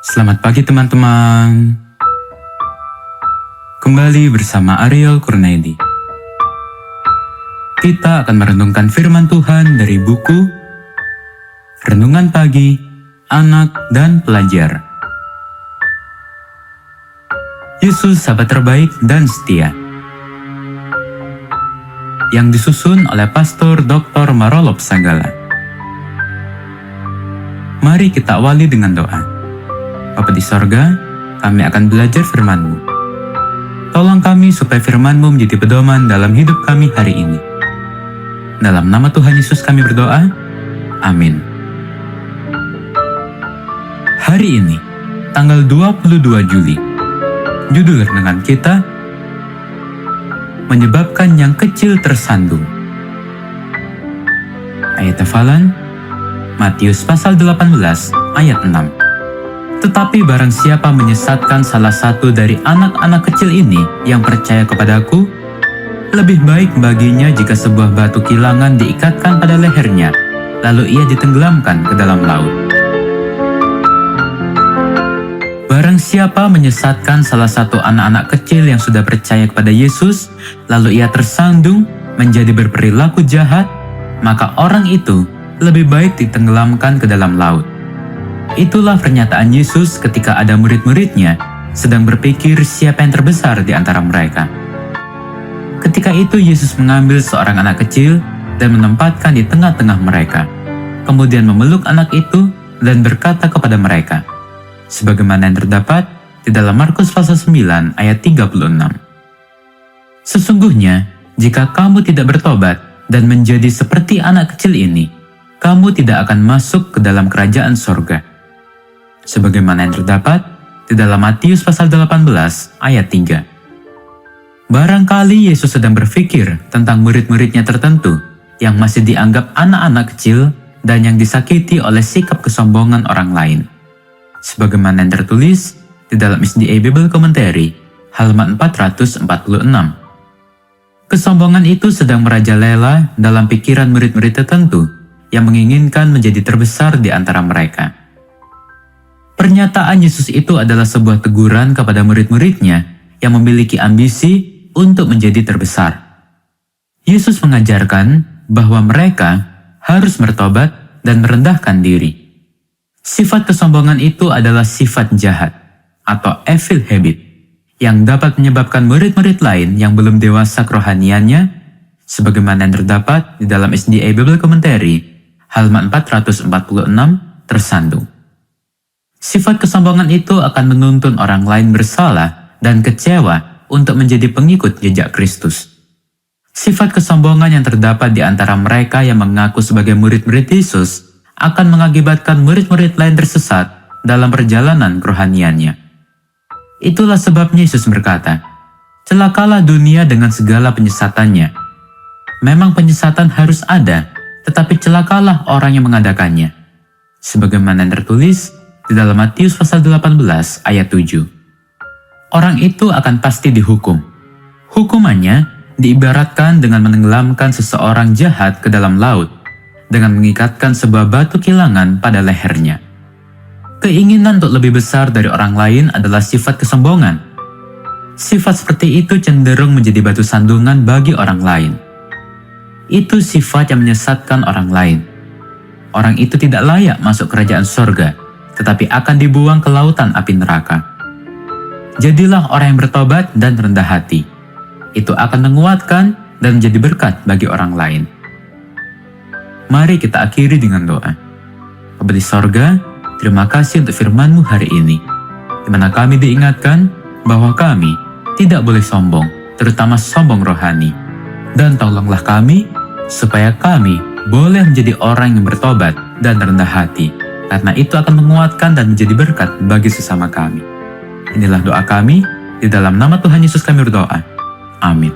Selamat pagi teman-teman. Kembali bersama Ariel Kurnaidi. Kita akan merenungkan firman Tuhan dari buku Renungan Pagi, Anak dan Pelajar. Yesus sahabat terbaik dan setia. Yang disusun oleh Pastor Dr. Marolop Sagala. Mari kita awali dengan doa. Bapa di sorga, kami akan belajar firman-Mu. Tolong kami supaya firman-Mu menjadi pedoman dalam hidup kami hari ini. Dalam nama Tuhan Yesus kami berdoa. Amin. Hari ini, tanggal 22 Juli, judul renungan kita, menyebabkan yang kecil tersandung. Ayat hafalan, Matius pasal 18 ayat 6. Tetapi barang siapa menyesatkan salah satu dari anak-anak kecil ini yang percaya kepadaku, lebih baik baginya jika sebuah batu kilangan diikatkan pada lehernya, lalu ia ditenggelamkan ke dalam laut. Barang siapa menyesatkan salah satu anak-anak kecil yang sudah percaya kepada Yesus, lalu ia tersandung menjadi berperilaku jahat, maka orang itu lebih baik ditenggelamkan ke dalam laut. Itulah pernyataan Yesus ketika ada murid-muridnya sedang berpikir siapa yang terbesar di antara mereka. Ketika itu Yesus mengambil seorang anak kecil dan menempatkan di tengah-tengah mereka. Kemudian memeluk anak itu dan berkata kepada mereka, sebagaimana yang terdapat di dalam Markus pasal 9 ayat 36. Sesungguhnya, jika kamu tidak bertobat dan menjadi seperti anak kecil ini, kamu tidak akan masuk ke dalam kerajaan sorga. Sebagaimana yang terdapat di dalam Matius pasal 18 ayat 3. Barangkali Yesus sedang berpikir tentang murid-muridnya tertentu yang masih dianggap anak-anak kecil dan yang disakiti oleh sikap kesombongan orang lain. Sebagaimana yang tertulis di dalam SDA Bible Commentary halaman 446. Kesombongan itu sedang merajalela dalam pikiran murid-murid tertentu yang menginginkan menjadi terbesar di antara mereka. Pernyataan Yesus itu adalah sebuah teguran kepada murid-muridnya yang memiliki ambisi untuk menjadi terbesar. Yesus mengajarkan bahwa mereka harus bertobat dan merendahkan diri. Sifat kesombongan itu adalah sifat jahat atau evil habit yang dapat menyebabkan murid-murid lain yang belum dewasa kerohaniannya, sebagaimana yang terdapat di dalam SDA Bible Commentary halaman 446, tersandung. Sifat kesombongan itu akan menuntun orang lain bersalah dan kecewa untuk menjadi pengikut jejak Kristus. Sifat kesombongan yang terdapat di antara mereka yang mengaku sebagai murid-murid Yesus akan mengakibatkan murid-murid lain tersesat dalam perjalanan kerohaniannya. Itulah sebabnya Yesus berkata, celakalah dunia dengan segala penyesatannya. Memang penyesatan harus ada, tetapi celakalah orang yang mengadakannya. Sebagaimana yang tertulis di dalam Matius pasal 18 ayat 7. Orang itu akan pasti dihukum. Hukumannya diibaratkan dengan menenggelamkan seseorang jahat ke dalam laut dengan mengikatkan sebuah batu kilangan pada lehernya. Keinginan untuk lebih besar dari orang lain adalah sifat kesombongan. Sifat seperti itu cenderung menjadi batu sandungan bagi orang lain. Itu sifat yang menyesatkan orang lain. Orang itu tidak layak masuk kerajaan sorga, tetapi akan dibuang ke lautan api neraka. Jadilah orang yang bertobat dan rendah hati. Itu akan menguatkan dan menjadi berkat bagi orang lain. Mari kita akhiri dengan doa. Bapa di sorga, terima kasih untuk firman-Mu hari ini, di mana kami diingatkan bahwa kami tidak boleh sombong, terutama sombong rohani. Dan tolonglah kami supaya kami boleh menjadi orang yang bertobat dan rendah hati, karena itu akan menguatkan dan menjadi berkat bagi sesama kami. Inilah doa kami, di dalam nama Tuhan Yesus kami berdoa. Amin.